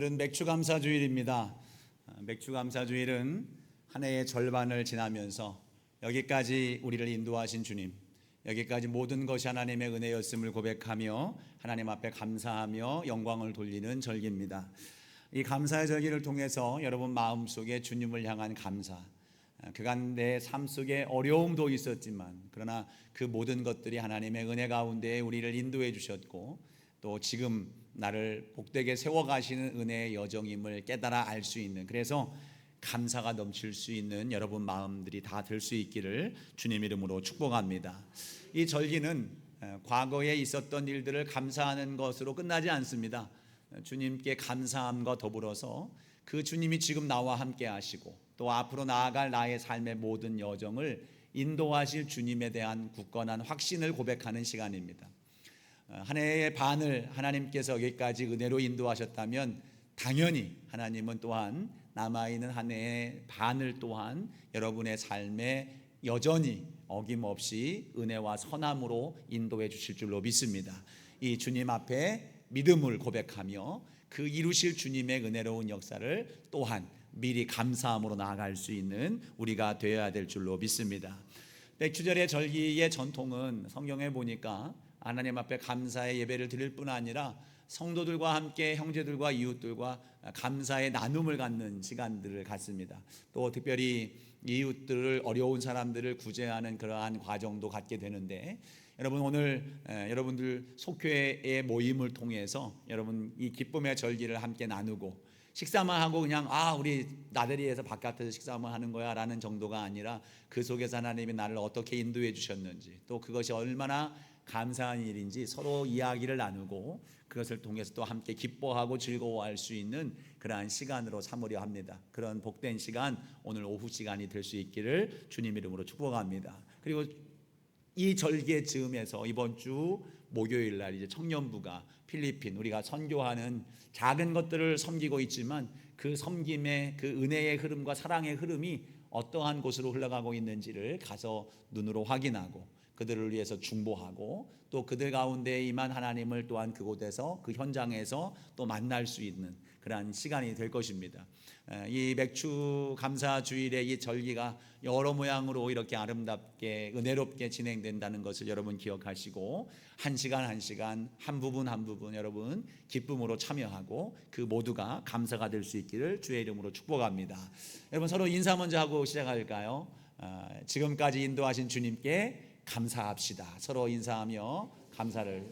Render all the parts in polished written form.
오늘은 맥주감사주일입니다. 맥주감사주일은 한 해의 절반을 지나면서 여기까지 우리를 인도하신 주님, 여기까지 모든 것이 하나님의 은혜였음을 고백하며 하나님 앞에 감사하며 영광을 돌리는 절기입니다. 이 감사의 절기를 통해서 여러분 마음속에 주님을 향한 감사, 그간 내 삶 속에 어려움도 있었지만 그러나 그 모든 것들이 하나님의 은혜 가운데 우리를 인도해 주셨고 또 지금 나를 복되게 세워가시는 은혜의 여정임을 깨달아 알 수 있는, 그래서 감사가 넘칠 수 있는 여러분 마음들이 다 될 수 있기를 주님 이름으로 축복합니다. 이 절기는 과거에 있었던 일들을 감사하는 것으로 끝나지 않습니다. 주님께 감사함과 더불어서 그 주님이 지금 나와 함께 하시고 또 앞으로 나아갈 나의 삶의 모든 여정을 인도하실 주님에 대한 굳건한 확신을 고백하는 시간입니다. 한 해의 반을 하나님께서 여기까지 은혜로 인도하셨다면 당연히 하나님은 또한 남아있는 한 해의 반을 또한 여러분의 삶에 여전히 어김없이 은혜와 선함으로 인도해 주실 줄로 믿습니다. 이 주님 앞에 믿음을 고백하며 그 이루실 주님의 은혜로운 역사를 또한 미리 감사함으로 나아갈 수 있는 우리가 되어야 될 줄로 믿습니다. 백주절의 절기의 전통은 성경에 보니까 하나님 앞에 감사의 예배를 드릴 뿐 아니라 성도들과 함께 형제들과 이웃들과 감사의 나눔을 갖는 시간들을 갖습니다. 또 특별히 이웃들을, 어려운 사람들을 구제하는 그러한 과정도 갖게 되는데, 여러분 오늘 여러분들 속회의 모임을 통해서 여러분 이 기쁨의 절기를 함께 나누고 식사만 하고 그냥 우리 나들이에서 바깥에서 식사만 하는 거야 라는 정도가 아니라 그 속에서 하나님이 나를 어떻게 인도해 주셨는지, 또 그것이 얼마나 감사한 일인지 서로 이야기를 나누고 그것을 통해서 또 함께 기뻐하고 즐거워할 수 있는 그러한 시간으로 삼으려 합니다. 그런 복된 시간, 오늘 오후 시간이 될 수 있기를 주님 이름으로 축복합니다. 그리고 이 절기의 즈음에서 이번 주 목요일 날 이제 청년부가 필리핀, 우리가 선교하는 작은 것들을 섬기고 있지만 그 섬김의 그 은혜의 흐름과 사랑의 흐름이 어떠한 곳으로 흘러가고 있는지를 가서 눈으로 확인하고 그들을 위해서 중보하고 또 그들 가운데 임한 하나님을 또한 그곳에서 그 현장에서 또 만날 수 있는 그러한 시간이 될 것입니다. 이 맥주 감사 주일의 이 절기가 여러 모양으로 이렇게 아름답게 은혜롭게 진행된다는 것을 여러분 기억하시고 한 시간 한 시간 한 부분 한 부분 여러분 기쁨으로 참여하고 그 모두가 감사가 될 수 있기를 주의 이름으로 축복합니다. 여러분 서로 인사 먼저 하고 시작할까요? 지금까지 인도하신 주님께 감사합시다. 서로 인사하며 감사를.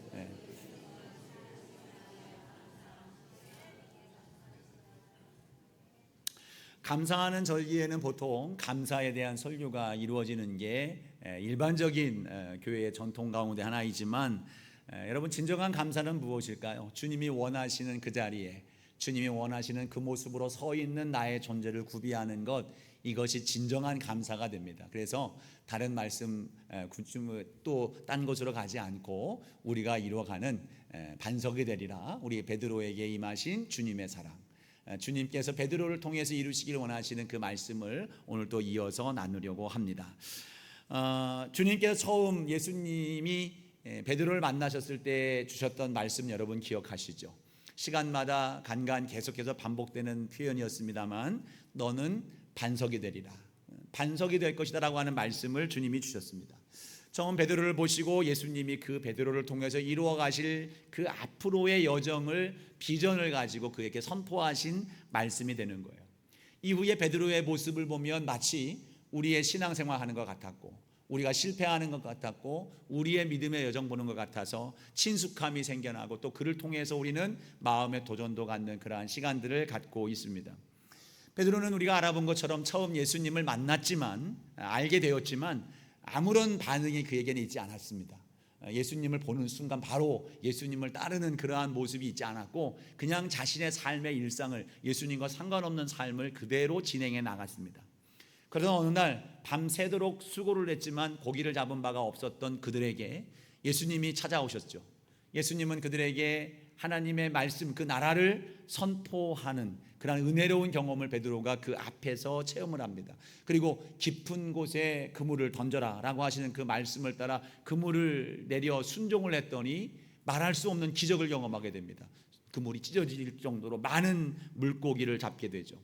감사하는 절기에는 보통 감사에 대한 설교가 이루어지는 게 일반적인 교회의 전통 가운데 하나이지만 여러분 진정한 감사는 무엇일까요? 주님이 원하시는 그 자리에 주님이 원하시는 그 모습으로 서 있는 나의 존재를 구비하는 것, 이것이 진정한 감사가 됩니다. 그래서 다른 말씀 또 딴 곳으로 가지 않고 우리가 이루어가는 반석이 되리라, 우리 베드로에게 임하신 주님의 사랑, 주님께서 베드로를 통해서 이루시기를 원하시는 그 말씀을 오늘 또 이어서 나누려고 합니다. 주님께서 처음 예수님이 베드로를 만나셨을 때 주셨던 말씀 여러분 기억하시죠? 시간마다 간간 계속해서 반복되는 표현이었습니다만 너는 반석이 되리라, 반석이 될 것이다 라고 하는 말씀을 주님이 주셨습니다. 처음 베드로를 보시고 예수님이 그 베드로를 통해서 이루어 가실 그 앞으로의 여정을, 비전을 가지고 그에게 선포하신 말씀이 되는 거예요. 이후에 베드로의 모습을 보면 마치 우리의 신앙생활 하는 것 같았고 우리가 실패하는 것 같았고 우리의 믿음의 여정 보는 것 같아서 친숙함이 생겨나고 또 그를 통해서 우리는 마음의 도전도 갖는 그러한 시간들을 갖고 있습니다. 베드로는 우리가 알아본 것처럼 처음 예수님을 만났지만, 알게 되었지만 아무런 반응이 그에게는 있지 않았습니다. 예수님을 보는 순간 바로 예수님을 따르는 그러한 모습이 있지 않았고 그냥 자신의 삶의 일상을, 예수님과 상관없는 삶을 그대로 진행해 나갔습니다. 그러나 어느 날 밤새도록 수고를 했지만 고기를 잡은 바가 없었던 그들에게 예수님이 찾아오셨죠. 예수님은 그들에게 하나님의 말씀, 그 나라를 선포하는 그런 은혜로운 경험을 베드로가 그 앞에서 체험을 합니다. 그리고 깊은 곳에 그물을 던져라 라고 하시는 그 말씀을 따라 그물을 내려 순종을 했더니 말할 수 없는 기적을 경험하게 됩니다. 그물이 찢어질 정도로 많은 물고기를 잡게 되죠.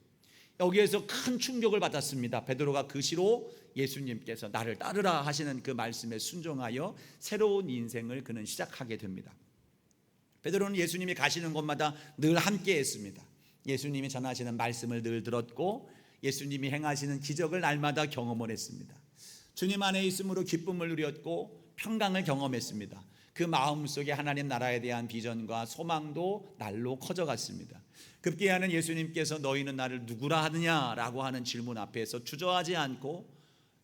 여기에서 큰 충격을 받았습니다. 베드로가 그 시로 예수님께서 나를 따르라 하시는 그 말씀에 순종하여 새로운 인생을 그는 시작하게 됩니다. 베드로는 예수님이 가시는 곳마다 늘 함께 했습니다. 예수님이 전하시는 말씀을 늘 들었고 예수님이 행하시는 기적을 날마다 경험을 했습니다. 주님 안에 있음으로 기쁨을 누렸고 평강을 경험했습니다. 그 마음속에 하나님 나라에 대한 비전과 소망도 날로 커져갔습니다. 급기야는 예수님께서 너희는 나를 누구라 하느냐라고 하는 질문 앞에서 주저하지 않고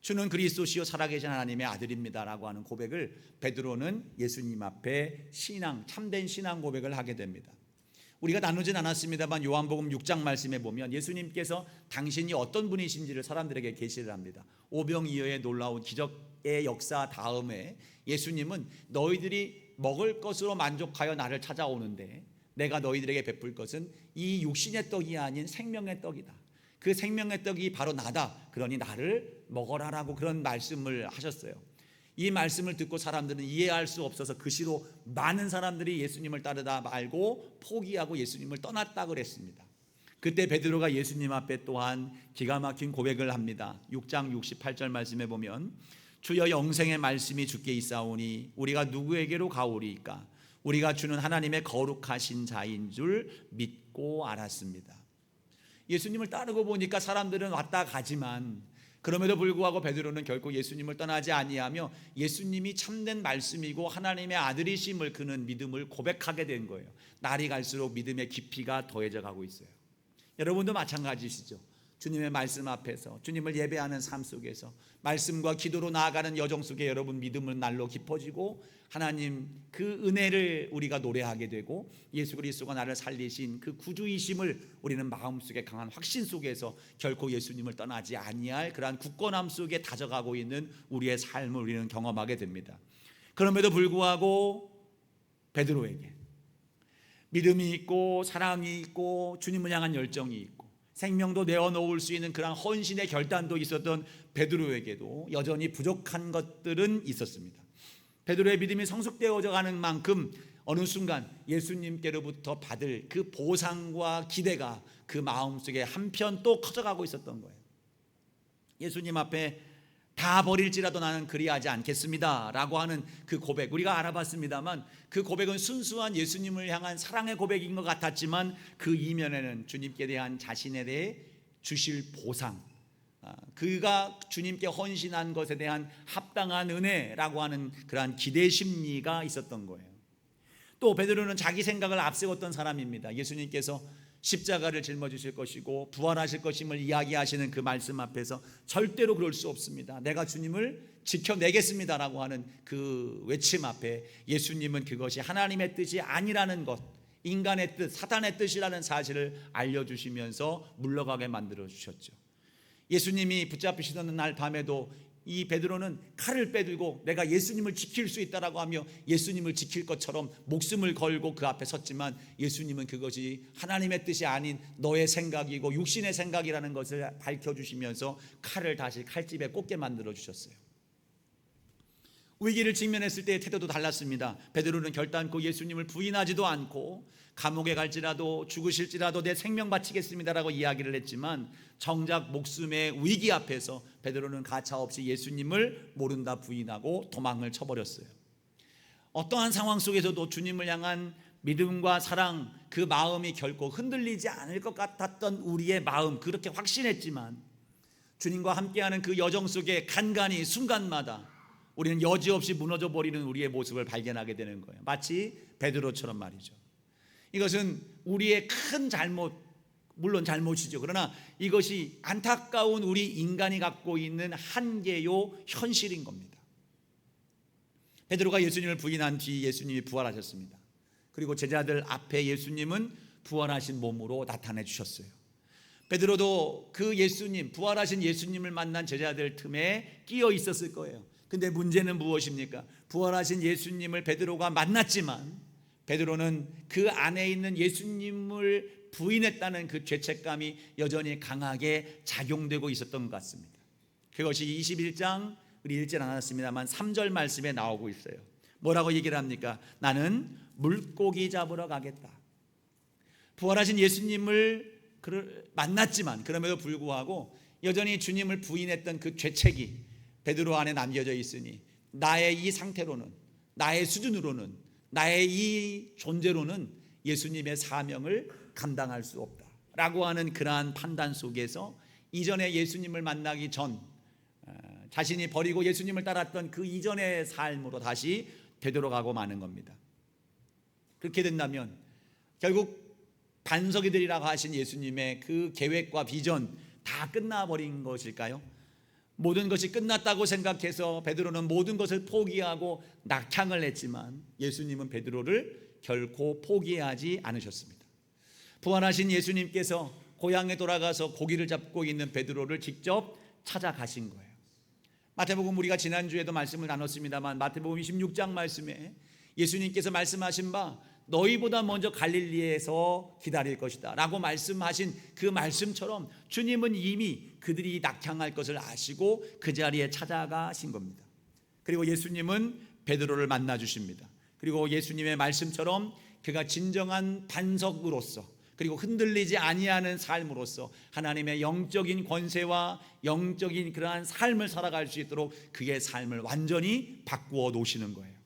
주는 그리스도시요 살아계신 하나님의 아들입니다라고 하는 고백을 베드로는 예수님 앞에 참된 신앙 고백을 하게 됩니다. 우리가 나누진 않았습니다만 요한복음 6장 말씀에 보면 예수님께서 당신이 어떤 분이신지를 사람들에게 계시를 합니다. 오병이어의 놀라운 기적의 역사 다음에 예수님은 너희들이 먹을 것으로 만족하여 나를 찾아오는데 내가 너희들에게 베풀 것은 이 육신의 떡이 아닌 생명의 떡이다. 그 생명의 떡이 바로 나다. 그러니 나를 먹어라라고 그런 말씀을 하셨어요. 이 말씀을 듣고 사람들은 이해할 수 없어서 그 시로 많은 사람들이 예수님을 따르다 말고 포기하고 예수님을 떠났다 그랬습니다. 그때 베드로가 예수님 앞에 또한 기가 막힌 고백을 합니다. 6장 68절 말씀에 보면 주여 영생의 말씀이 주께 있사오니 우리가 누구에게로 가오리이까? 우리가 주는 하나님의 거룩하신 자인 줄 믿고 알았습니다. 예수님을 따르고 보니까 사람들은 왔다 가지만 그럼에도 불구하고 베드로는 결코 예수님을 떠나지 아니하며 예수님이 참된 말씀이고 하나님의 아들이심을 그는 믿음을 고백하게 된 거예요. 날이 갈수록 믿음의 깊이가 더해져 가고 있어요. 여러분도 마찬가지시죠. 주님의 말씀 앞에서 주님을 예배하는 삶 속에서 말씀과 기도로 나아가는 여정 속에 여러분 믿음은 날로 깊어지고 하나님 그 은혜를 우리가 노래하게 되고 예수 그리스도가 나를 살리신 그 구주이심을 우리는 마음속에 강한 확신 속에서 결코 예수님을 떠나지 아니할 그러한 굳건함 속에 다져가고 있는 우리의 삶을 우리는 경험하게 됩니다. 그럼에도 불구하고 베드로에게 믿음이 있고 사랑이 있고 주님을 향한 열정이 있고 생명도 내어놓을 수 있는 그런 헌신의 결단도 있었던 베드로에게도 여전히 부족한 것들은 있었습니다. 베드로의 믿음이 성숙되어져 가는 만큼 어느 순간 예수님께로부터 받을 그 보상과 기대가 그 마음속에 한편 또 커져가고 있었던 거예요. 예수님 앞에 다 버릴지라도 나는 그리하지 않겠습니다 라고 하는 그 고백, 우리가 알아봤습니다만 그 고백은 순수한 예수님을 향한 사랑의 고백인 것 같았지만 그 이면에는 주님께 대한 자신에 대해 주실 보상, 그가 주님께 헌신한 것에 대한 합당한 은혜라고 하는 그러한 기대 심리가 있었던 거예요. 또 베드로는 자기 생각을 앞세웠던 사람입니다. 예수님께서 십자가를 짊어지실 것이고 부활하실 것임을 이야기하시는 그 말씀 앞에서 절대로 그럴 수 없습니다. 내가 주님을 지켜내겠습니다라고 하는 그 외침 앞에 예수님은 그것이 하나님의 뜻이 아니라는 것, 인간의 뜻, 사탄의 뜻이라는 사실을 알려주시면서 물러가게 만들어 주셨죠. 예수님이 붙잡히시던 날 밤에도 이 베드로는 칼을 빼들고 내가 예수님을 지킬 수 있다라고 하며 예수님을 지킬 것처럼 목숨을 걸고 그 앞에 섰지만 예수님은 그것이 하나님의 뜻이 아닌 너의 생각이고 육신의 생각이라는 것을 밝혀주시면서 칼을 다시 칼집에 꽂게 만들어 주셨어요. 위기를 직면했을 때의 태도도 달랐습니다. 베드로는 결단코 예수님을 부인하지도 않고 감옥에 갈지라도 죽으실지라도 내 생명 바치겠습니다라고 이야기를 했지만 정작 목숨의 위기 앞에서 베드로는 가차없이 예수님을 모른다 부인하고 도망을 쳐버렸어요. 어떠한 상황 속에서도 주님을 향한 믿음과 사랑, 그 마음이 결코 흔들리지 않을 것 같았던 우리의 마음, 그렇게 확신했지만 주님과 함께하는 그 여정 속에 간간히 순간마다 우리는 여지없이 무너져 버리는 우리의 모습을 발견하게 되는 거예요. 마치 베드로처럼 말이죠. 이것은 우리의 큰 잘못, 물론 잘못이죠. 그러나 이것이 안타까운 우리 인간이 갖고 있는 한계요 현실인 겁니다. 베드로가 예수님을 부인한 뒤 예수님이 부활하셨습니다. 그리고 제자들 앞에 예수님은 부활하신 몸으로 나타내 주셨어요. 베드로도 그 예수님, 부활하신 예수님을 만난 제자들 틈에 끼어 있었을 거예요. 근데 문제는 무엇입니까? 부활하신 예수님을 베드로가 만났지만 베드로는 그 안에 있는 예수님을 부인했다는 그 죄책감이 여전히 강하게 작용되고 있었던 것 같습니다. 그것이 21장, 우리 읽지 않았습니다만 3절 말씀에 나오고 있어요. 뭐라고 얘기를 합니까? 나는 물고기 잡으러 가겠다. 부활하신 예수님을 만났지만 그럼에도 불구하고 여전히 주님을 부인했던 그 죄책이 베드로 안에 남겨져 있으니 나의 이 상태로는, 나의 수준으로는, 나의 이 존재로는 예수님의 사명을 감당할 수 없다라고 하는 그러한 판단 속에서 이전에 예수님을 만나기 전 자신이 버리고 예수님을 따랐던 그 이전의 삶으로 다시 되돌아가고 마는 겁니다. 그렇게 된다면 결국 반석이 되리라고 하신 예수님의 그 계획과 비전 다 끝나버린 것일까요? 모든 것이 끝났다고 생각해서 베드로는 모든 것을 포기하고 낙향을 했지만 예수님은 베드로를 결코 포기하지 않으셨습니다. 부활하신 예수님께서 고향에 돌아가서 고기를 잡고 있는 베드로를 직접 찾아가신 거예요. 마태복음 우리가 지난주에도 말씀을 나눴습니다만 마태복음 26장 말씀에 예수님께서 말씀하신 바 너희보다 먼저 갈릴리에서 기다릴 것이다 라고 말씀하신 그 말씀처럼 주님은 이미 그들이 낙향할 것을 아시고 그 자리에 찾아가신 겁니다. 그리고 예수님은 베드로를 만나 주십니다. 그리고 예수님의 말씀처럼 그가 진정한 반석으로서 그리고 흔들리지 아니하는 삶으로서 하나님의 영적인 권세와 영적인 그러한 삶을 살아갈 수 있도록 그의 삶을 완전히 바꾸어 놓으시는 거예요.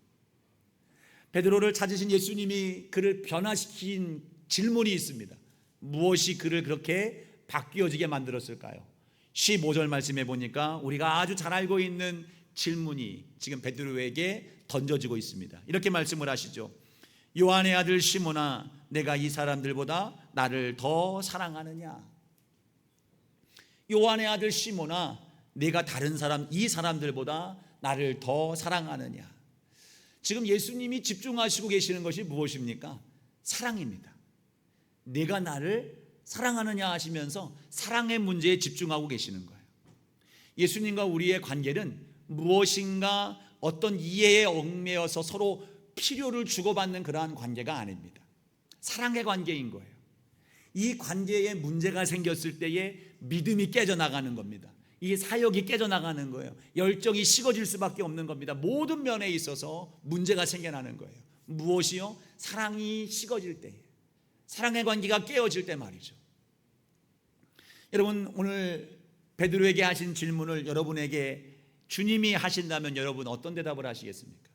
베드로를 찾으신 예수님이 그를 변화시킨 질문이 있습니다. 무엇이 그를 그렇게 바뀌어지게 만들었을까요? 15절 말씀해 보니까 우리가 아주 잘 알고 있는 질문이 지금 베드로에게 던져지고 있습니다. 이렇게 말씀을 하시죠. 요한의 아들 시몬아, 내가 이 사람들보다 나를 더 사랑하느냐? 요한의 아들 시몬아, 내가 다른 사람, 이 사람들보다 나를 더 사랑하느냐? 지금 예수님이 집중하시고 계시는 것이 무엇입니까? 사랑입니다. 내가 나를 사랑하느냐 하시면서 사랑의 문제에 집중하고 계시는 거예요. 예수님과 우리의 관계는 무엇인가 어떤 이해에 얽매여서 서로 필요를 주고받는 그러한 관계가 아닙니다. 사랑의 관계인 거예요. 이 관계에 문제가 생겼을 때에 믿음이 깨져나가는 겁니다. 이 사역이 깨져나가는 거예요. 열정이 식어질 수밖에 없는 겁니다. 모든 면에 있어서 문제가 생겨나는 거예요. 무엇이요? 사랑이 식어질 때에, 사랑의 관계가 깨어질 때 말이죠. 여러분, 오늘 베드로에게 하신 질문을 여러분에게 주님이 하신다면 여러분 어떤 대답을 하시겠습니까?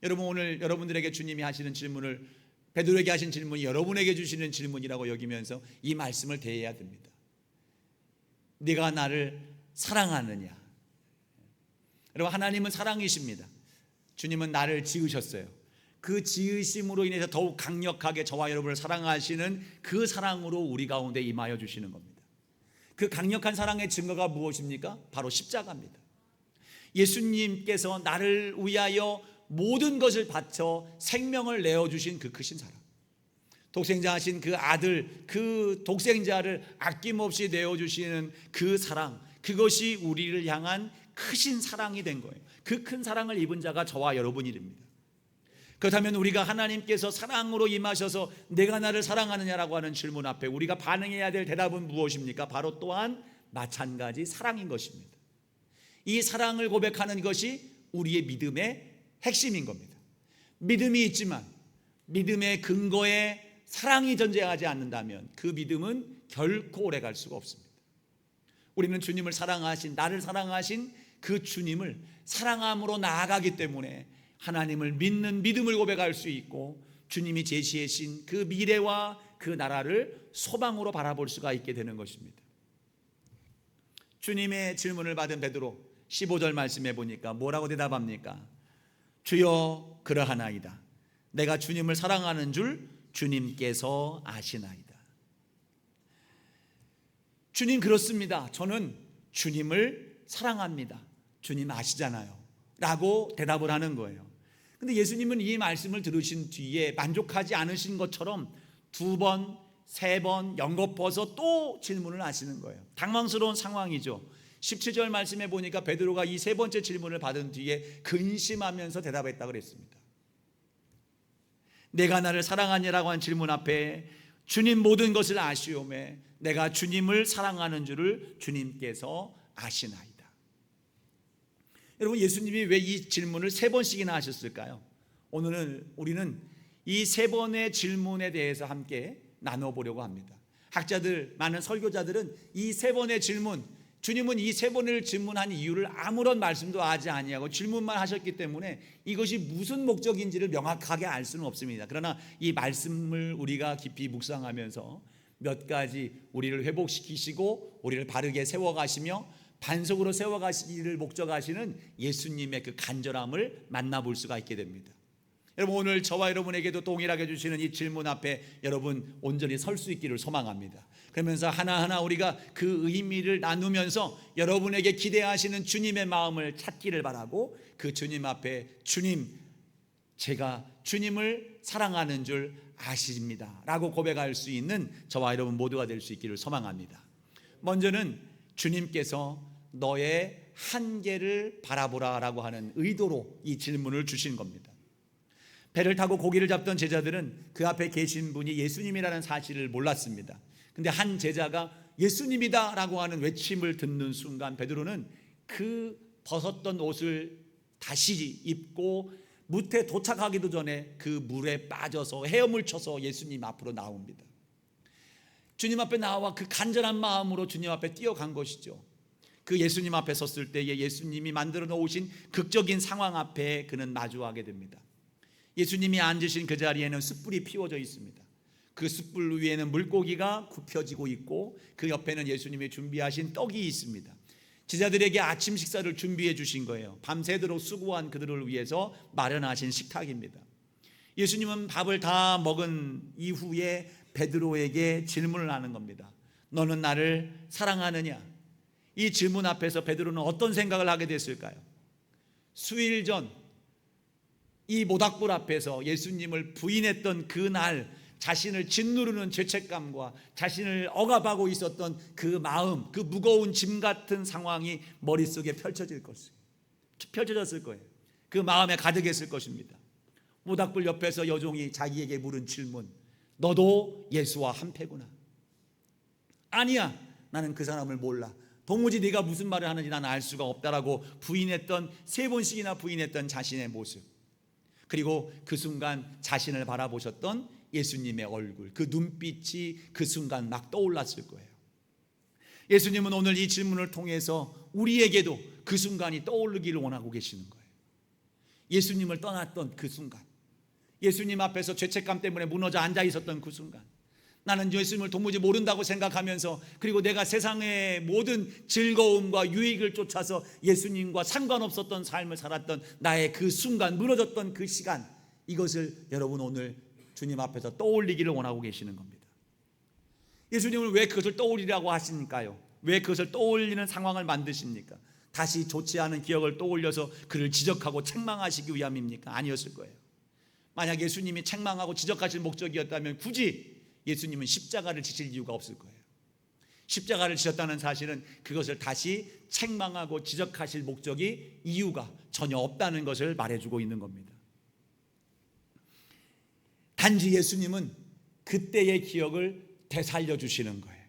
여러분, 오늘 여러분들에게 주님이 하시는 질문을, 베드로에게 하신 질문이 여러분에게 주시는 질문이라고 여기면서 이 말씀을 대해야 됩니다. 네가 나를 사랑하느냐? 여러분, 하나님은 사랑이십니다. 주님은 나를 지으셨어요. 그 지으심으로 인해서 더욱 강력하게 저와 여러분을 사랑하시는 그 사랑으로 우리 가운데 임하여 주시는 겁니다. 그 강력한 사랑의 증거가 무엇입니까? 바로 십자가입니다. 예수님께서 나를 위하여 모든 것을 바쳐 생명을 내어주신 그 크신 사랑, 독생자하신 그 아들, 그 독생자를 아낌없이 내어주시는 그 사랑, 그것이 우리를 향한 크신 사랑이 된 거예요. 그 큰 사랑을 입은 자가 저와 여러분이랍니다. 그렇다면 우리가 하나님께서 사랑으로 임하셔서 내가 나를 사랑하느냐라고 하는 질문 앞에 우리가 반응해야 될 대답은 무엇입니까? 바로 또한 마찬가지 사랑인 것입니다. 이 사랑을 고백하는 것이 우리의 믿음의 핵심인 겁니다. 믿음이 있지만 믿음의 근거에 사랑이 존재하지 않는다면 그 믿음은 결코 오래갈 수가 없습니다. 우리는 주님을 사랑하신, 나를 사랑하신 그 주님을 사랑함으로 나아가기 때문에 하나님을 믿는 믿음을 고백할 수 있고 주님이 제시하신 그 미래와 그 나라를 소망으로 바라볼 수가 있게 되는 것입니다. 주님의 질문을 받은 베드로 15절 말씀해 보니까 뭐라고 대답합니까? 주여 그러하나이다. 내가 주님을 사랑하는 줄 주님께서 아시나이다. 주님 그렇습니다. 저는 주님을 사랑합니다. 주님 아시잖아요 라고 대답을 하는 거예요. 근데 예수님은 이 말씀을 들으신 뒤에 만족하지 않으신 것처럼 2번, 3번 연거푸어서 또 질문을 하시는 거예요. 당황스러운 상황이죠. 17절 말씀해 보니까 베드로가 이 3번째 질문을 받은 뒤에 근심하면서 대답했다고 그랬습니다. 내가 나를 사랑하냐라고 한 질문 앞에 주님 모든 것을 아시오매 내가 주님을 사랑하는 줄을 주님께서 아시나이다. 여러분, 예수님이 왜 이 질문을 3번씩이나 하셨을까요? 오늘 우리는 이 3번의 질문에 대해서 함께 나눠보려고 합니다. 학자들, 많은 설교자들은 이 세 번의 질문, 주님은 이 세 번을 질문한 이유를 아무런 말씀도 하지 아니하고 질문만 하셨기 때문에 이것이 무슨 목적인지를 명확하게 알 수는 없습니다. 그러나 이 말씀을 우리가 깊이 묵상하면서 몇 가지 우리를 회복시키시고 우리를 바르게 세워가시며 반석으로 세워가시기를 목적하시는 예수님의 그 간절함을 만나볼 수가 있게 됩니다. 여러분, 오늘 저와 여러분에게도 동일하게 주시는 이 질문 앞에 여러분 온전히 설 수 있기를 소망합니다. 그러면서 하나하나 우리가 그 의미를 나누면서 여러분에게 기대하시는 주님의 마음을 찾기를 바라고, 그 주님 앞에 주님, 제가 주님을 사랑하는 줄 아십니다 라고 고백할 수 있는 저와 여러분 모두가 될 수 있기를 소망합니다. 먼저는 주님께서 너의 한계를 바라보라 라고 하는 의도로 이 질문을 주신 겁니다. 배를 타고 고기를 잡던 제자들은 그 앞에 계신 분이 예수님이라는 사실을 몰랐습니다. 근데 한 제자가 예수님이다 라고 하는 외침을 듣는 순간 베드로는 그 벗었던 옷을 다시 입고 무태 도착하기도 전에 그 물에 빠져서 헤엄을 쳐서 예수님 앞으로 나옵니다. 주님 앞에 나와 그 간절한 마음으로 주님 앞에 뛰어간 것이죠. 그 예수님 앞에 섰을 때에 예수님이 만들어 놓으신 극적인 상황 앞에 그는 마주하게 됩니다. 예수님이 앉으신 그 자리에는 숯불이 피워져 있습니다. 그 숯불 위에는 물고기가 굽혀지고 있고 그 옆에는 예수님이 준비하신 떡이 있습니다. 제자들에게 아침 식사를 준비해 주신 거예요. 밤새도록 수고한 그들을 위해서 마련하신 식탁입니다. 예수님은 밥을 다 먹은 이후에 베드로에게 질문을 하는 겁니다. 너는 나를 사랑하느냐? 이 질문 앞에서 베드로는 어떤 생각을 하게 됐을까요? 수일 전 이 모닥불 앞에서 예수님을 부인했던 그날 자신을 짓누르는 죄책감과 자신을 억압하고 있었던 그 마음, 그 무거운 짐 같은 상황이 머릿속에 펼쳐졌을 거예요. 그 마음에 가득했을 것입니다. 모닥불 옆에서 여종이 자기에게 물은 질문, 너도 예수와 한패구나. 아니야, 나는 그 사람을 몰라. 도무지 네가 무슨 말을 하는지 나는 알 수가 없다라고 부인했던, 3번씩이나 부인했던 자신의 모습, 그리고 그 순간 자신을 바라보셨던 예수님의 얼굴, 그 눈빛이 그 순간 막 떠올랐을 거예요. 예수님은 오늘 이 질문을 통해서 우리에게도 그 순간이 떠오르기를 원하고 계시는 거예요. 예수님을 떠났던 그 순간, 예수님 앞에서 죄책감 때문에 무너져 앉아 있었던 그 순간, 나는 예수님을 도무지 모른다고 생각하면서, 그리고 내가 세상의 모든 즐거움과 유익을 쫓아서 예수님과 상관없었던 삶을 살았던 나의 그 순간, 무너졌던 그 시간, 이것을 여러분 오늘 주님 앞에서 떠올리기를 원하고 계시는 겁니다. 예수님은 왜 그것을 떠올리라고 하십니까요? 왜 그것을 떠올리는 상황을 만드십니까? 다시 좋지 않은 기억을 떠올려서 그를 지적하고 책망하시기 위함입니까? 아니었을 거예요. 만약 예수님이 책망하고 지적하실 목적이었다면 굳이 예수님은 십자가를 지실 이유가 없을 거예요. 십자가를 지셨다는 사실은 그것을 다시 책망하고 지적하실 목적이, 이유가 전혀 없다는 것을 말해주고 있는 겁니다. 단지 예수님은 그때의 기억을 되살려 주시는 거예요.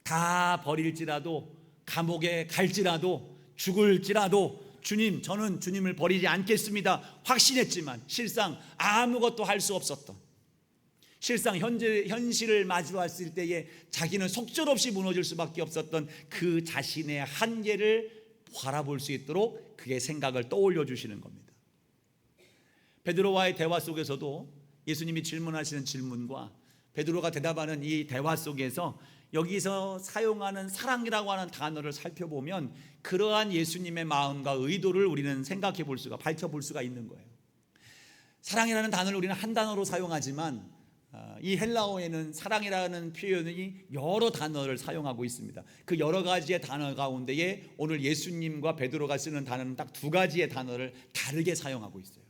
다 버릴지라도, 감옥에 갈지라도, 죽을지라도 주님, 저는 주님을 버리지 않겠습니다 확신했지만 실상 아무것도 할 수 없었던, 실상 현실을 마주했을 때에 자기는 속절없이 무너질 수밖에 없었던 그 자신의 한계를 바라볼 수 있도록 그의 생각을 떠올려 주시는 겁니다. 베드로와의 대화 속에서도 예수님이 질문하시는 질문과 베드로가 대답하는 이 대화 속에서 여기서 사용하는 사랑이라고 하는 단어를 살펴보면 그러한 예수님의 마음과 의도를 우리는 생각해 볼 수가, 밝혀볼 수가 있는 거예요. 사랑이라는 단어를 우리는 한 단어로 사용하지만 이 헬라어에는 사랑이라는 표현이 여러 단어를 사용하고 있습니다. 그 여러 가지의 단어 가운데에 오늘 예수님과 베드로가 쓰는 단어는 딱 2가지의 단어를 다르게 사용하고 있어요.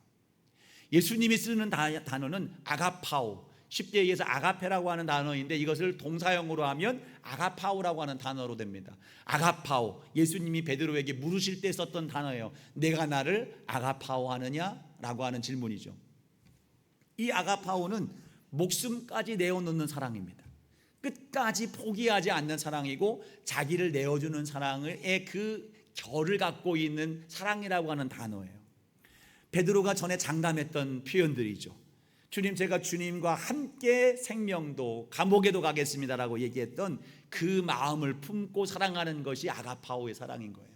예수님이 쓰는 단어는 아가파오, 쉽게 얘기해서 아가페라고 하는 단어인데 이것을 동사형으로 하면 아가파오라고 하는 단어로 됩니다. 아가파오, 예수님이 베드로에게 물으실 때 썼던 단어예요. 내가 나를 아가파오 하느냐? 라고 하는 질문이죠. 이 아가파오는 목숨까지 내어놓는 사랑입니다. 끝까지 포기하지 않는 사랑이고 자기를 내어주는 사랑의 그 결을 갖고 있는 사랑이라고 하는 단어예요. 베드로가 전에 장담했던 표현들이죠. 주님, 제가 주님과 함께 생명도 감옥에도 가겠습니다라고 얘기했던 그 마음을 품고 사랑하는 것이 아가파오의 사랑인 거예요.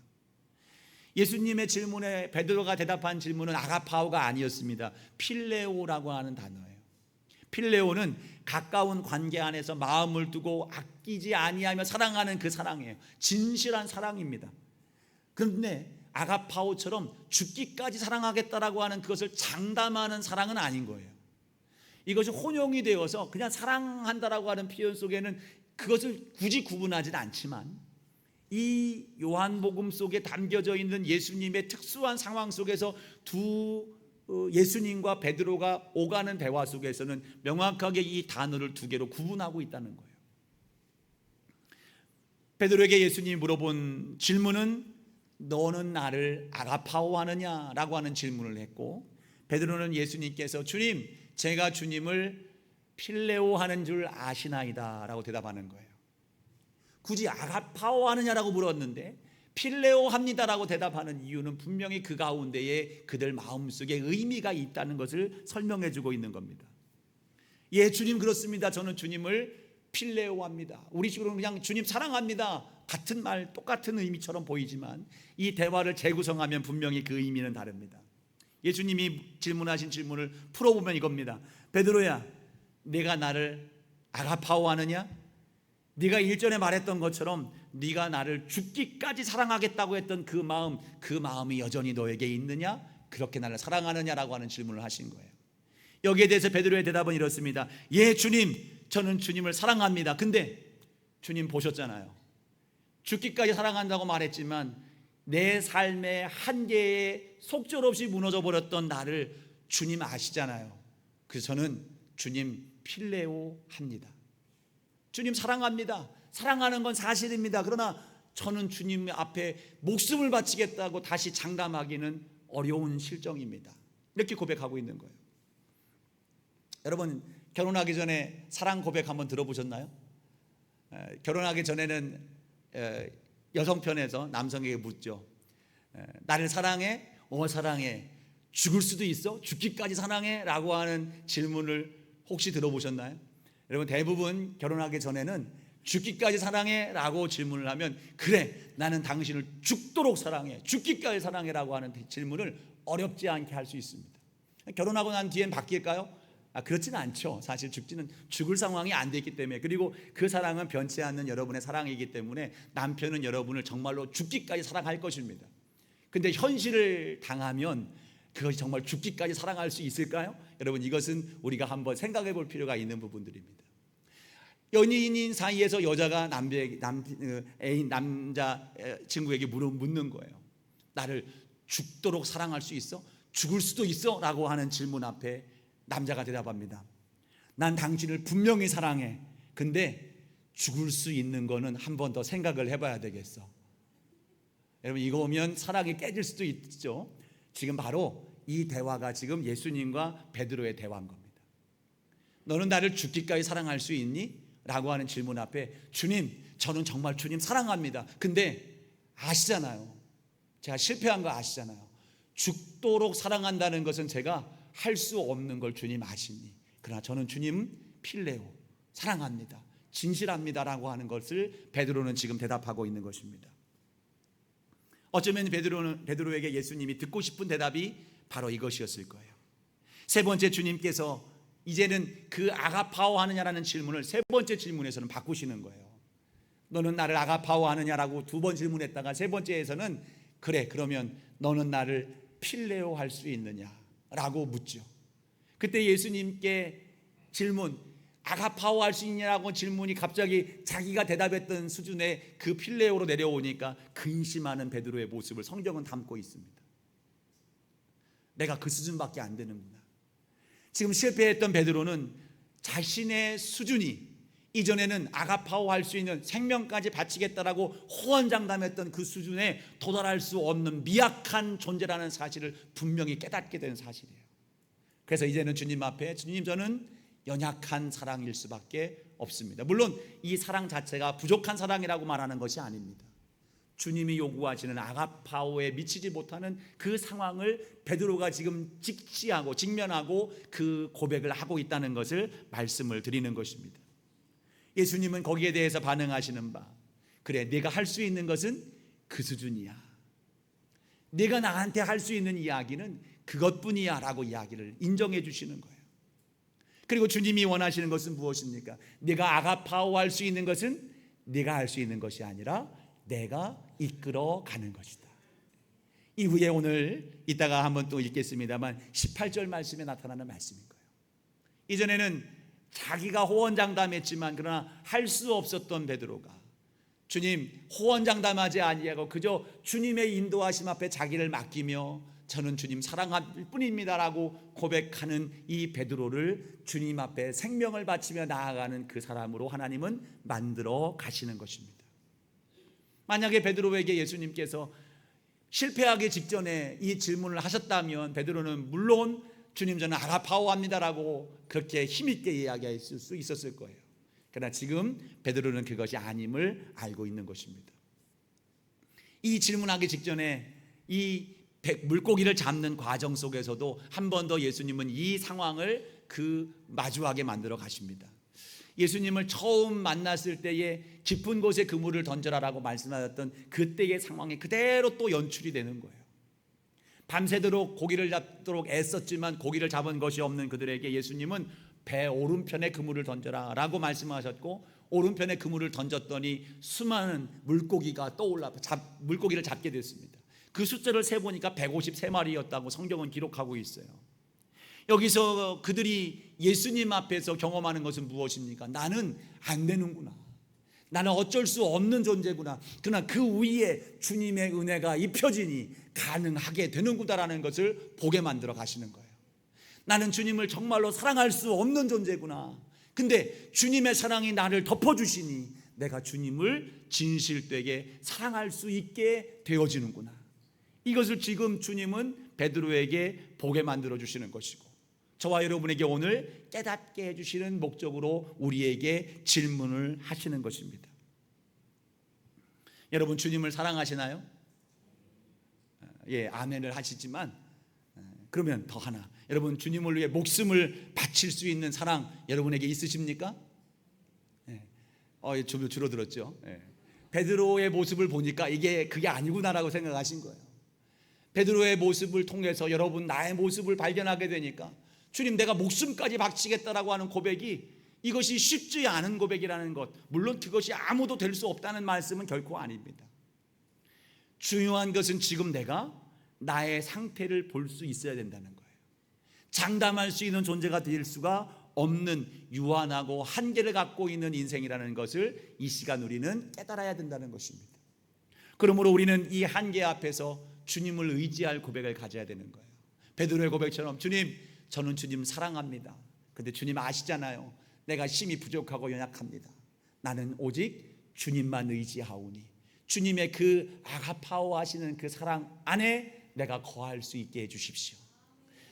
예수님의 질문에 베드로가 대답한 질문은 아가파오가 아니었습니다. 필레오라고 하는 단어예요. 필레오는 가까운 관계 안에서 마음을 두고 아끼지 아니하며 사랑하는 그 사랑이에요. 진실한 사랑입니다. 그런데 아가파오처럼 죽기까지 사랑하겠다라고 하는 그것을 장담하는 사랑은 아닌 거예요. 이것이 혼용이 되어서 그냥 사랑한다라고 하는 표현 속에는 그것을 굳이 구분하지는 않지만, 이 요한복음 속에 담겨져 있는 예수님의 특수한 상황 속에서 예수님과 베드로가 오가는 대화 속에서는 명확하게 이 단어를 두 개로 구분하고 있다는 거예요. 베드로에게 예수님이 물어본 질문은 너는 나를 아가파오하느냐 라고 하는 질문을 했고, 베드로는 예수님께서 주님, 제가 주님을 필레오하는 줄 아시나이다 라고 대답하는 거예요. 굳이 아가파오하느냐라고 물었는데 필레오합니다라고 대답하는 이유는 분명히 그 가운데에 그들 마음속에 의미가 있다는 것을 설명해 주고 있는 겁니다. 예, 주님 그렇습니다. 저는 주님을 필레오합니다. 우리식으로는 그냥 주님 사랑합니다. 같은 말, 똑같은 의미처럼 보이지만 이 대화를 재구성하면 분명히 그 의미는 다릅니다. 예수님이 질문하신 질문을 풀어보면 이겁니다. 베드로야, 네가 나를 아가파오하느냐? 네가 일전에 말했던 것처럼 네가 나를 죽기까지 사랑하겠다고 했던 그 마음이 여전히 너에게 있느냐? 그렇게 나를 사랑하느냐라고 하는 질문을 하신 거예요. 여기에 대해서 베드로의 대답은 이렇습니다. 예, 주님, 저는 주님을 사랑합니다. 근데 주님 보셨잖아요. 죽기까지 사랑한다고 말했지만 내 삶의 한계에 속절없이 무너져 버렸던 나를 주님 아시잖아요. 그래서 저는 주님 필레오합니다. 주님 사랑합니다. 사랑하는 건 사실입니다. 그러나 저는 주님 앞에 목숨을 바치겠다고 다시 장담하기는 어려운 실정입니다. 이렇게 고백하고 있는 거예요. 여러분, 결혼하기 전에 사랑 고백 한번 들어보셨나요? 결혼하기 전에는 여성편에서 남성에게 묻죠. 나를 사랑해? 사랑해. 죽을 수도 있어? 죽기까지 사랑해? 라고 하는 질문을 혹시 들어보셨나요? 여러분, 대부분 결혼하기 전에는 죽기까지 사랑해? 라고 질문을 하면 그래, 나는 당신을 죽도록 사랑해, 죽기까지 사랑해 라고 하는 질문을 어렵지 않게 할 수 있습니다. 결혼하고 난 뒤엔 바뀔까요? 그렇지는 않죠. 사실 죽을 상황이 안 됐기 때문에, 그리고 그 사랑은 변치 않는 여러분의 사랑이기 때문에 남편은 여러분을 정말로 죽기까지 사랑할 것입니다. 근데 현실을 당하면 그것이 정말 죽기까지 사랑할 수 있을까요? 여러분, 이것은 우리가 한번 생각해 볼 필요가 있는 부분들입니다. 연인인 사이에서 여자가 남자 친구에게 묻는 거예요. 나를 죽도록 사랑할 수 있어? 죽을 수도 있어? 라고 하는 질문 앞에 남자가 대답합니다. 난 당신을 분명히 사랑해. 근데 죽을 수 있는 거는 한 번 더 생각을 해봐야 되겠어. 여러분, 이거 보면 사랑이 깨질 수도 있죠. 지금 바로 이 대화가 지금 예수님과 베드로의 대화인 겁니다. 너는 나를 죽기까지 사랑할 수 있니? 라고 하는 질문 앞에 주님, 저는 정말 주님 사랑합니다. 근데 아시잖아요. 제가 실패한 거 아시잖아요. 죽도록 사랑한다는 것은 제가 할 수 없는 걸 주님 아시니, 그러나 저는 주님 필레오 사랑합니다, 진실합니다라고 하는 것을 베드로는 지금 대답하고 있는 것입니다. 어쩌면 베드로에게 예수님이 듣고 싶은 대답이 바로 이것이었을 거예요. 세 번째, 주님께서 이제는 그 아가파오 하느냐라는 질문을 세 번째 질문에서는 바꾸시는 거예요. 너는 나를 아가파오 하느냐라고 두 번 질문했다가 세 번째에서는 그래, 그러면 너는 나를 필레오 할 수 있느냐라고 묻죠. 그때 예수님께 질문, 아가파오 할 수 있냐라고 질문이 갑자기 자기가 대답했던 수준의 그 필레오로 내려오니까 근심하는 베드로의 모습을 성경은 담고 있습니다. 내가 그 수준밖에 안 되는구나. 지금 실패했던 베드로는 자신의 수준이 이전에는 아가파오 할 수 있는 생명까지 바치겠다라고 호언장담했던 그 수준에 도달할 수 없는 미약한 존재라는 사실을 분명히 깨닫게 된 사실이에요. 그래서 이제는 주님 앞에, 주님, 저는 연약한 사랑일 수밖에 없습니다. 물론 이 사랑 자체가 부족한 사랑이라고 말하는 것이 아닙니다. 주님이 요구하시는 아가파오에 미치지 못하는 그 상황을 베드로가 지금 직시하고 직면하고 그 고백을 하고 있다는 것을 말씀을 드리는 것입니다. 예수님은 거기에 대해서 반응하시는 바, 그래, 네가 할 수 있는 것은 그 수준이야. 네가 나한테 할 수 있는 이야기는 그것뿐이야 라고 이야기를 인정해 주시는 거예요. 그리고 주님이 원하시는 것은 무엇입니까? 네가 아가파오 할 수 있는 것은 네가 할 수 있는 것이 아니라 내가 이끌어 가는 것이다. 이후에 오늘 이따가 한번 또 읽겠습니다만 18절 말씀에 나타나는 말씀인 거예요. 이전에는 자기가 호언장담했지만 그러나 할 수 없었던 베드로가 주님, 호언장담하지 아니하고 그저 주님의 인도하심 앞에 자기를 맡기며 저는 주님 사랑할 뿐입니다라고 고백하는 이 베드로를 주님 앞에 생명을 바치며 나아가는 그 사람으로 하나님은 만들어 가시는 것입니다. 만약에 베드로에게 예수님께서 실패하기 직전에 이 질문을 하셨다면 베드로는 물론 주님 저는 아가파오합니다라고 그렇게 힘있게 이야기했을 수 있었을 거예요. 그러나 지금 베드로는 그것이 아님을 알고 있는 것입니다. 이 질문하기 직전에 이 물고기를 잡는 과정 속에서도 한 번 더 예수님은 이 상황을 마주하게 만들어 가십니다. 예수님을 처음 만났을 때에 깊은 곳에 그물을 던져라라고 말씀하셨던 그때의 상황이 그대로 또 연출이 되는 거예요. 밤새도록 고기를 잡도록 애썼지만 고기를 잡은 것이 없는 그들에게 예수님은 배 오른편에 그물을 던져라 라고 말씀하셨고, 오른편에 그물을 던졌더니 수많은 물고기가 떠올라 물고기를 잡게 됐습니다. 그 숫자를 세보니까 153마리였다고 성경은 기록하고 있어요. 여기서 그들이 예수님 앞에서 경험하는 것은 무엇입니까? 나는 안 되는구나, 나는 어쩔 수 없는 존재구나, 그러나 그 위에 주님의 은혜가 입혀지니 가능하게 되는구나라는 것을 보게 만들어 가시는 거예요. 나는 주님을 정말로 사랑할 수 없는 존재구나, 근데 주님의 사랑이 나를 덮어주시니 내가 주님을 진실되게 사랑할 수 있게 되어지는구나. 이것을 지금 주님은 베드로에게 보게 만들어 주시는 것이고, 저와 여러분에게 오늘 깨닫게 해주시는 목적으로 우리에게 질문을 하시는 것입니다. 여러분, 주님을 사랑하시나요? 예, 아멘을 하시지만 그러면 더 하나, 여러분 주님을 위해 목숨을 바칠 수 있는 사랑 여러분에게 있으십니까? 예. 좀 줄어들었죠. 예. 베드로의 모습을 보니까 그게 아니구나라고 생각하신 거예요. 베드로의 모습을 통해서 여러분 나의 모습을 발견하게 되니까 주님 내가 목숨까지 바치겠다라고 하는 고백이, 이것이 쉽지 않은 고백이라는 것, 물론 그것이 아무도 될 수 없다는 말씀은 결코 아닙니다. 중요한 것은 지금 내가 나의 상태를 볼 수 있어야 된다는 거예요. 장담할 수 있는 존재가 될 수가 없는 유한하고 한계를 갖고 있는 인생이라는 것을 이 시간 우리는 깨달아야 된다는 것입니다. 그러므로 우리는 이 한계 앞에서 주님을 의지할 고백을 가져야 되는 거예요. 베드로의 고백처럼 주님, 저는 주님 사랑합니다. 근데 주님 아시잖아요, 내가 힘이 부족하고 연약합니다. 나는 오직 주님만 의지하오니 주님의 그 아가파오 하시는 그 사랑 안에 내가 거할 수 있게 해주십시오.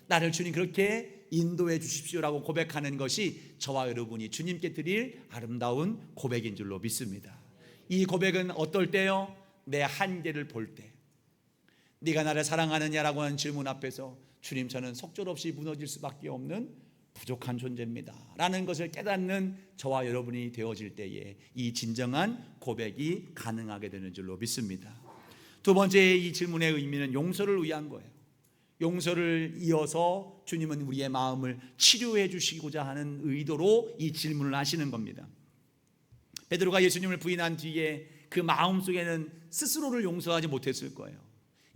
나를 주님 그렇게 인도해 주십시오라고 고백하는 것이 저와 여러분이 주님께 드릴 아름다운 고백인 줄로 믿습니다. 이 고백은 어떨 때요? 내 한계를 볼 때, 네가 나를 사랑하느냐라고 하는 질문 앞에서 주님 저는 속절없이 무너질 수밖에 없는 부족한 존재입니다 라는 것을 깨닫는 저와 여러분이 되어질 때에 이 진정한 고백이 가능하게 되는 줄로 믿습니다. 두 번째 이 질문의 의미는 용서를 위한 거예요. 용서를 이어서 주님은 우리의 마음을 치료해 주시고자 하는 의도로 이 질문을 하시는 겁니다. 베드로가 예수님을 부인한 뒤에 그 마음속에는 스스로를 용서하지 못했을 거예요.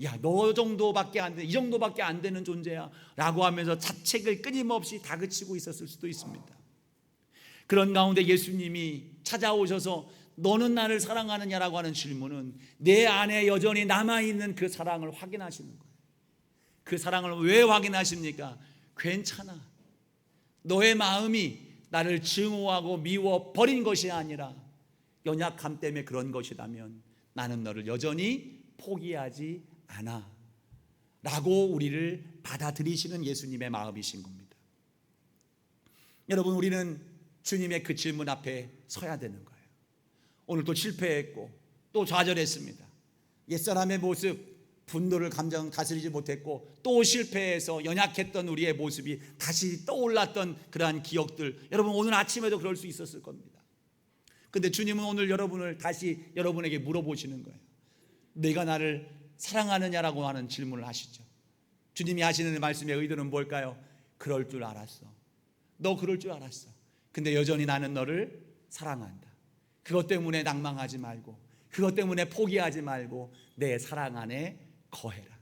야, 너 정도밖에 안 돼, 이 정도밖에 안 되는 존재야 라고 하면서 자책을 끊임없이 다그치고 있었을 수도 있습니다. 그런 가운데 예수님이 찾아오셔서 너는 나를 사랑하느냐라고 하는 질문은 내 안에 여전히 남아있는 그 사랑을 확인하시는 거예요. 그 사랑을 왜 확인하십니까? 괜찮아, 너의 마음이 나를 증오하고 미워 버린 것이 아니라 연약함 때문에 그런 것이라면 나는 너를 여전히 포기하지 않아 라고 우리를 받아들이시는 예수님의 마음이신 겁니다. 여러분, 우리는 주님의 그 질문 앞에 서야 되는 거예요. 오늘 또 실패했고 또 좌절했습니다. 옛사람의 모습, 분노를 감정 다스리지 못했고 또 실패해서 연약했던 우리의 모습이 다시 떠올랐던 그러한 기억들, 여러분 오늘 아침에도 그럴 수 있었을 겁니다. 근데 주님은 오늘 여러분을 다시 여러분에게 물어보시는 거예요. 내가 나를 사랑하느냐라고 하는 질문을 하시죠. 주님이 하시는 말씀의 의도는 뭘까요? 그럴 줄 알았어. 너 그럴 줄 알았어. 근데 여전히 나는 너를 사랑한다. 그것 때문에 낭망하지 말고, 그것 때문에 포기하지 말고 내 사랑 안에 거해라.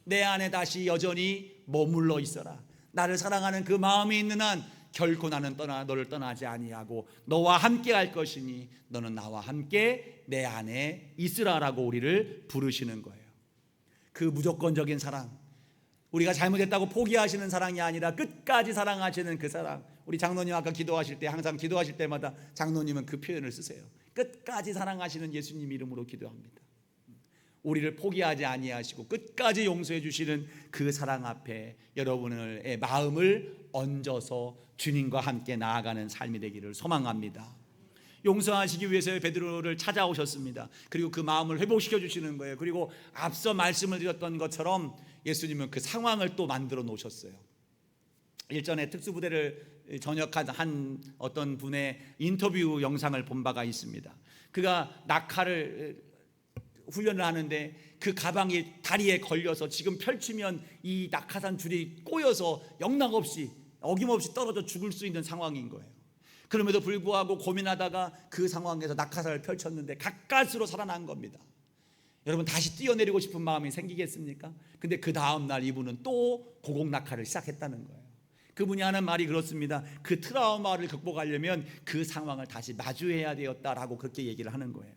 내 안에 다시 여전히 머물러 있어라. 나를 사랑하는 그 마음이 있는 한 결코 나는 너를 떠나지 아니하고 너와 함께 할 것이니 너는 나와 함께 내 안에 있으라라고 우리를 부르시는 거예요. 그 무조건적인 사랑, 우리가 잘못했다고 포기하시는 사랑이 아니라 끝까지 사랑하시는 그 사랑. 우리 장로님 아까 기도하실 때, 항상 기도하실 때마다 장로님은 그 표현을 쓰세요. 끝까지 사랑하시는 예수님 이름으로 기도합니다. 우리를 포기하지 아니하시고 끝까지 용서해 주시는 그 사랑 앞에 여러분의 마음을 얹어서 주님과 함께 나아가는 삶이 되기를 소망합니다. 용서하시기 위해서 베드로를 찾아오셨습니다. 그리고 그 마음을 회복시켜 주시는 거예요. 그리고 앞서 말씀을 드렸던 것처럼 예수님은 그 상황을 또 만들어 놓으셨어요. 일전에 특수부대를 전역한 한 어떤 분의 인터뷰 영상을 본 바가 있습니다. 그가 낙하를 훈련을 하는데 그 가방이 다리에 걸려서 지금 펼치면 이 낙하산 줄이 꼬여서 영락없이 어김없이 떨어져 죽을 수 있는 상황인 거예요. 그럼에도 불구하고 고민하다가 그 상황에서 낙하산을 펼쳤는데 가까스로 살아난 겁니다. 여러분 다시 뛰어내리고 싶은 마음이 생기겠습니까? 근데 그 다음 날 이분은 또 고공 낙하를 시작했다는 거예요. 그분이 하는 말이 그렇습니다. 그 트라우마를 극복하려면 그 상황을 다시 마주해야 되었다라고 그렇게 얘기를 하는 거예요.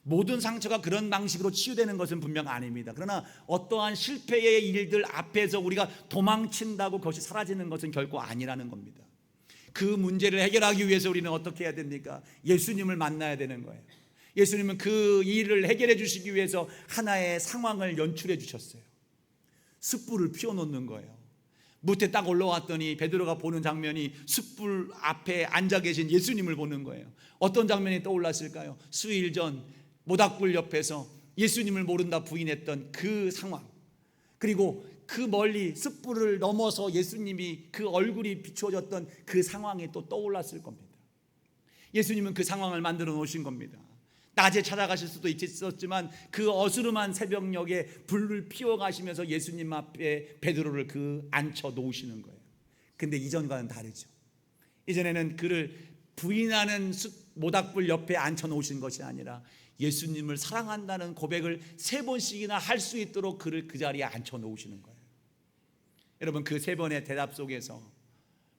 모든 상처가 그런 방식으로 치유되는 것은 분명 아닙니다. 그러나 어떠한 실패의 일들 앞에서 우리가 도망친다고 그것이 사라지는 것은 결코 아니라는 겁니다. 그 문제를 해결하기 위해서 우리는 어떻게 해야 됩니까? 예수님을 만나야 되는 거예요. 예수님은 그 일을 해결해 주시기 위해서 하나의 상황을 연출해 주셨어요. 숯불을 피워놓는 거예요. 무태 딱 올라왔더니 베드로가 보는 장면이 숯불 앞에 앉아 계신 예수님을 보는 거예요. 어떤 장면이 떠올랐을까요? 수일 전 모닥불 옆에서 예수님을 모른다 부인했던 그 상황, 그리고 그 멀리 숯불을 넘어서 예수님이 그 얼굴이 비추어졌던 그 상황이 또 떠올랐을 겁니다. 예수님은 그 상황을 만들어 놓으신 겁니다. 낮에 찾아가실 수도 있었지만 그 어스름한 새벽녘에 불을 피워가시면서 예수님 앞에 베드로를 그 앉혀 놓으시는 거예요. 근데 이전과는 다르죠. 이전에는 그를 부인하는 모닥불 옆에 앉혀 놓으신 것이 아니라 예수님을 사랑한다는 고백을 3번씩이나 할 수 있도록 그를 그 자리에 앉혀 놓으시는 거예요. 여러분 그 3번의 대답 속에서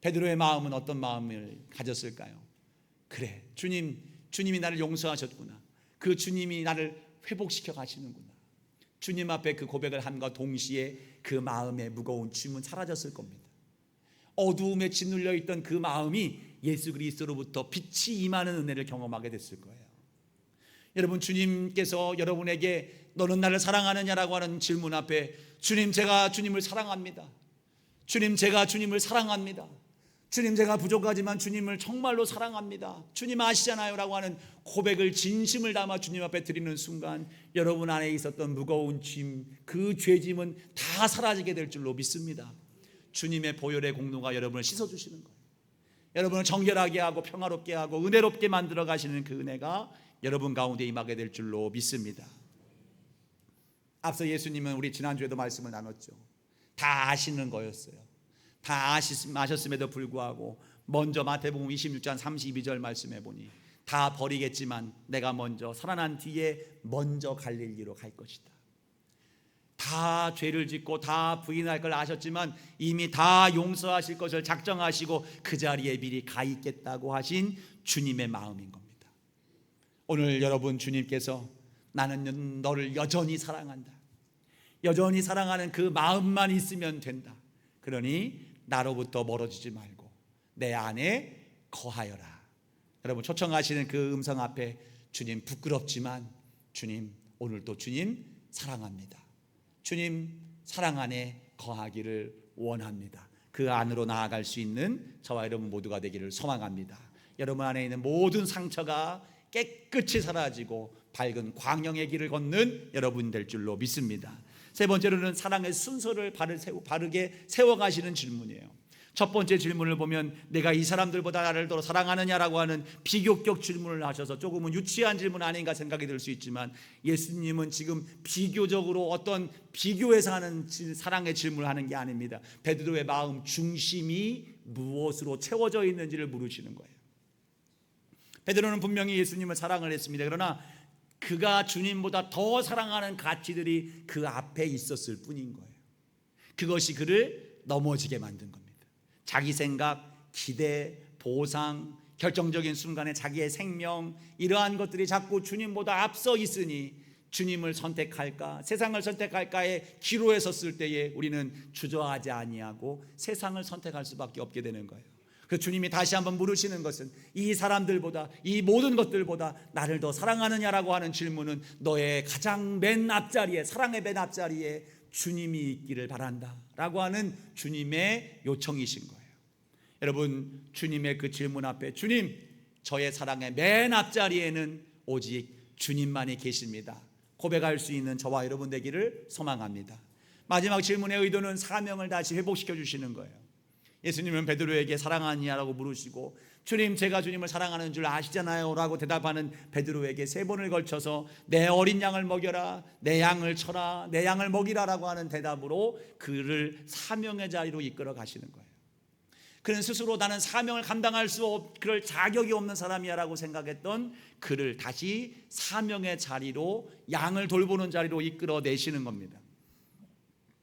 베드로의 마음은 어떤 마음을 가졌을까요? 그래, 주님이 나를 용서하셨구나. 그 주님이 나를 회복시켜 가시는구나. 주님 앞에 그 고백을 함과 동시에 그 마음의 무거운 짐은 사라졌을 겁니다. 어두움에 짓눌려 있던 그 마음이 예수 그리스도로부터 빛이 임하는 은혜를 경험하게 됐을 거예요. 여러분 주님께서 여러분에게 너는 나를 사랑하느냐라고 하는 질문 앞에 주님 제가 주님을 사랑합니다. 주님 제가 주님을 사랑합니다. 주님 제가 부족하지만 주님을 정말로 사랑합니다. 주님 아시잖아요 라고 하는 고백을 진심을 담아 주님 앞에 드리는 순간 여러분 안에 있었던 무거운 짐, 그 죄짐은 다 사라지게 될 줄로 믿습니다. 주님의 보혈의 공로가 여러분을 씻어주시는 거예요. 여러분을 정결하게 하고 평화롭게 하고 은혜롭게 만들어 가시는 그 은혜가 여러분 가운데 임하게 될 줄로 믿습니다. 앞서 예수님은 우리 지난주에도 말씀을 나눴죠. 다 아시는 거였어요. 다 아셨음에도 불구하고 먼저 마태복음 26장 32절 말씀해 보니 다 버리겠지만 내가 먼저 살아난 뒤에 먼저 갈릴리로 갈 것이다. 다 죄를 짓고 다 부인할 걸 아셨지만 이미 다 용서하실 것을 작정하시고 그 자리에 미리 가 있겠다고 하신 주님의 마음인 겁니다. 오늘 여러분 주님께서 나는 너를 여전히 사랑한다. 여전히 사랑하는 그 마음만 있으면 된다. 그러니 나로부터 멀어지지 말고 내 안에 거하여라. 여러분 초청하시는 그 음성 앞에 주님 부끄럽지만 주님 오늘도 주님 사랑합니다. 주님 사랑 안에 거하기를 원합니다. 그 안으로 나아갈 수 있는 저와 여러분 모두가 되기를 소망합니다. 여러분 안에 있는 모든 상처가 깨끗이 사라지고 밝은 광명의 길을 걷는 여러분 될 줄로 믿습니다. 세 번째로는 사랑의 순서를 바르게 세워가시는 질문이에요. 첫 번째 질문을 보면 내가 이 사람들보다 나를 더 사랑하느냐라고 하는 비교격 질문을 하셔서 조금은 유치한 질문 아닌가 생각이 들 수 있지만, 예수님은 지금 비교적으로 어떤 비교해서 하는 사랑의 질문을 하는 게 아닙니다. 베드로의 마음 중심이 무엇으로 채워져 있는지를 물으시는 거예요. 베드로는 분명히 예수님을 사랑을 했습니다. 그러나 그가 주님보다 더 사랑하는 가치들이 그 앞에 있었을 뿐인 거예요. 그것이 그를 넘어지게 만든 겁니다. 자기 생각, 기대, 보상, 결정적인 순간에 자기의 생명, 이러한 것들이 자꾸 주님보다 앞서 있으니 주님을 선택할까 세상을 선택할까의 기로에 섰을 때에 우리는 주저하지 아니하고 세상을 선택할 수밖에 없게 되는 거예요. 그 주님이 다시 한번 물으시는 것은 이 사람들보다, 이 모든 것들보다 나를 더 사랑하느냐라고 하는 질문은 너의 가장 맨 앞자리에, 사랑의 맨 앞자리에 주님이 있기를 바란다 라고 하는 주님의 요청이신 거예요. 여러분, 주님의 그 질문 앞에 주님, 저의 사랑의 맨 앞자리에는 오직 주님만이 계십니다 고백할 수 있는 저와 여러분 되기를 소망합니다. 마지막 질문의 의도는 사명을 다시 회복시켜 주시는 거예요. 예수님은 베드로에게 사랑하느냐라고 물으시고, 주님, 제가 주님을 사랑하는 줄 아시잖아요 라고 대답하는 베드로에게 세 번을 걸쳐서 내 어린 양을 먹여라, 내 양을 쳐라, 내 양을 먹이라 라고 하는 대답으로 그를 사명의 자리로 이끌어 가시는 거예요. 그는 스스로 나는 사명을 감당할 그럴 자격이 없는 사람이야 라고 생각했던 그를 다시 사명의 자리로, 양을 돌보는 자리로 이끌어내시는 겁니다.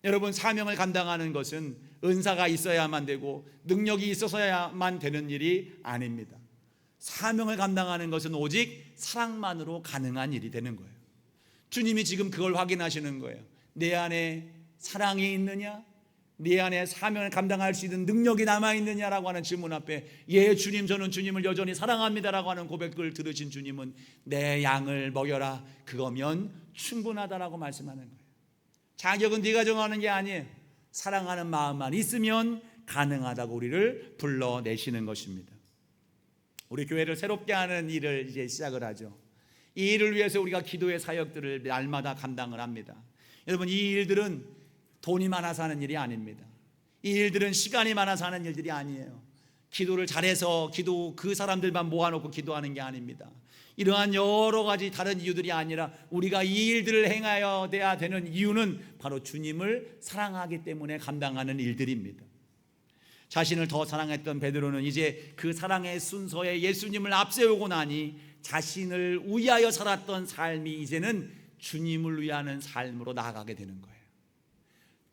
여러분, 사명을 감당하는 것은 은사가 있어야만 되고 능력이 있어서야만 되는 일이 아닙니다. 사명을 감당하는 것은 오직 사랑만으로 가능한 일이 되는 거예요. 주님이 지금 그걸 확인하시는 거예요. 내 안에 사랑이 있느냐? 네 안에 사명을 감당할 수 있는 능력이 남아있느냐라고 하는 질문 앞에 예 주님, 저는 주님을 여전히 사랑합니다라고 하는 고백을 들으신 주님은 내 양을 먹여라, 그거면 충분하다라고 말씀하는 거예요. 자격은 네가 정하는 게 아니에요. 사랑하는 마음만 있으면 가능하다고 우리를 불러내시는 것입니다. 우리 교회를 새롭게 하는 일을 이제 시작을 하죠. 이 일을 위해서 우리가 기도의 사역들을 날마다 감당을 합니다. 여러분, 이 일들은 돈이 많아서 하는 일이 아닙니다. 이 일들은 시간이 많아서 하는 일들이 아니에요. 기도를 잘해서 그 사람들만 모아놓고 기도하는 게 아닙니다. 이러한 여러 가지 다른 이유들이 아니라 우리가 이 일들을 행하여 돼야 되는 이유는 바로 주님을 사랑하기 때문에 감당하는 일들입니다. 자신을 더 사랑했던 베드로는 이제 그 사랑의 순서에 예수님을 앞세우고 나니 자신을 위하여 살았던 삶이 이제는 주님을 위하는 삶으로 나아가게 되는 거예요.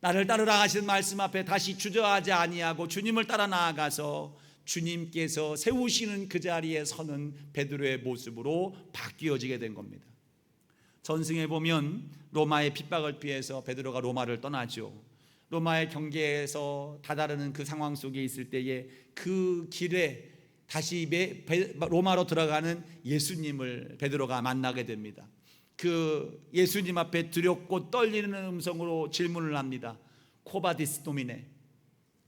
나를 따르라 하신 말씀 앞에 다시 주저하지 아니하고 주님을 따라 나아가서 주님께서 세우시는 그 자리에 서는 베드로의 모습으로 바뀌어지게 된 겁니다. 전승에 보면 로마의 핍박을 피해서 베드로가 로마를 떠나죠. 로마의 경계에서 다다르는 그 상황 속에 있을 때에 그 길에 다시 로마로 들어가는 예수님을 베드로가 만나게 됩니다. 그 예수님 앞에 두렵고 떨리는 음성으로 질문을 합니다. 코바디스 도미네,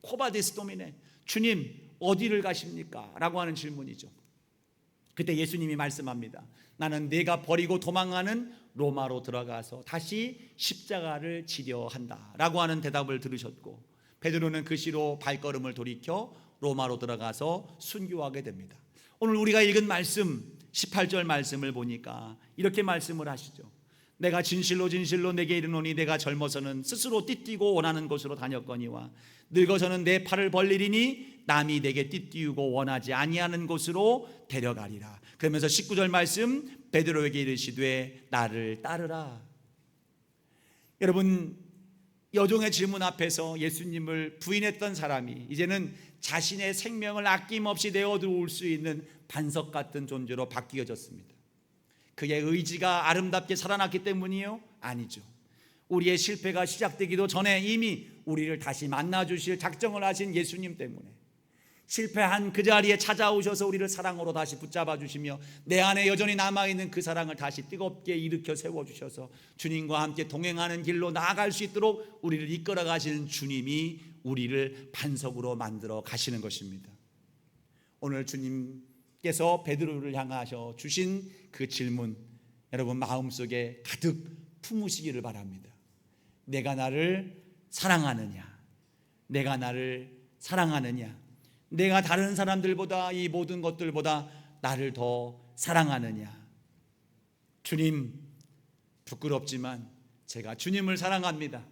코바디스 도미네, 주님 어디를 가십니까? 라고 하는 질문이죠. 그때 예수님이 말씀합니다. 나는 내가 버리고 도망가는 로마로 들어가서 다시 십자가를 지려 한다 라고 하는 대답을 들으셨고, 베드로는 그 시로 발걸음을 돌이켜 로마로 들어가서 순교하게 됩니다. 오늘 우리가 읽은 말씀 18절 말씀을 보니까 이렇게 말씀을 하시죠. 내가 진실로 진실로 내게 이르노니 내가 젊어서는 스스로 띠뛰고 원하는 곳으로 다녔거니와 늙어서는 내 팔을 벌리리니 남이 내게 띠띠우고 원하지 아니하는 곳으로 데려가리라. 그러면서 19절 말씀 베드로에게 이르시되 나를 따르라. 여러분, 여종의 질문 앞에서 예수님을 부인했던 사람이 이제는 자신의 생명을 아낌없이 내어놓을 수 있는 반석 같은 존재로 바뀌어졌습니다. 그의 의지가 아름답게 살아났기 때문이요? 아니죠. 우리의 실패가 시작되기도 전에 이미 우리를 다시 만나주실 작정을 하신 예수님 때문에, 실패한 그 자리에 찾아오셔서 우리를 사랑으로 다시 붙잡아 주시며 내 안에 여전히 남아있는 그 사랑을 다시 뜨겁게 일으켜 세워주셔서 주님과 함께 동행하는 길로 나아갈 수 있도록 우리를 이끌어 가시는 주님이 우리를 반석으로 만들어 가시는 것입니다. 오늘 주님께서 베드로를 향하셔 주신 그 질문, 여러분 마음속에 가득 품으시기를 바랍니다. 내가 나를 사랑하느냐? 내가 나를 사랑하느냐? 내가 다른 사람들보다, 이 모든 것들보다 나를 더 사랑하느냐? 주님, 부끄럽지만 제가 주님을 사랑합니다.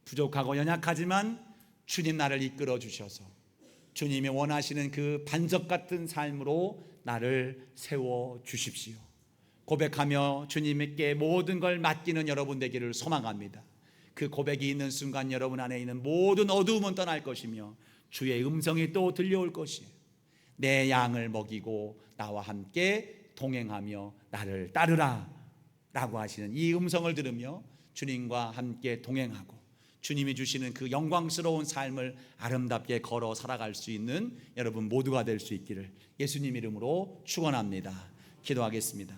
부족하고 연약하지만 주님 나를 이끌어 주셔서 주님이 원하시는 그 반석 같은 삶으로 나를 세워 주십시오. 고백하며 주님께 모든 걸 맡기는 여러분 되기를 소망합니다. 그 고백이 있는 순간 여러분 안에 있는 모든 어두움은 떠날 것이며 주의 음성이 또 들려올 것이에요. 내 양을 먹이고 나와 함께 동행하며 나를 따르라 라고 하시는 이 음성을 들으며 주님과 함께 동행하고 주님이 주시는 그 영광스러운 삶을 아름답게 걸어 살아갈 수 있는 여러분 모두가 될 수 있기를 예수님 이름으로 축원합니다. 기도하겠습니다.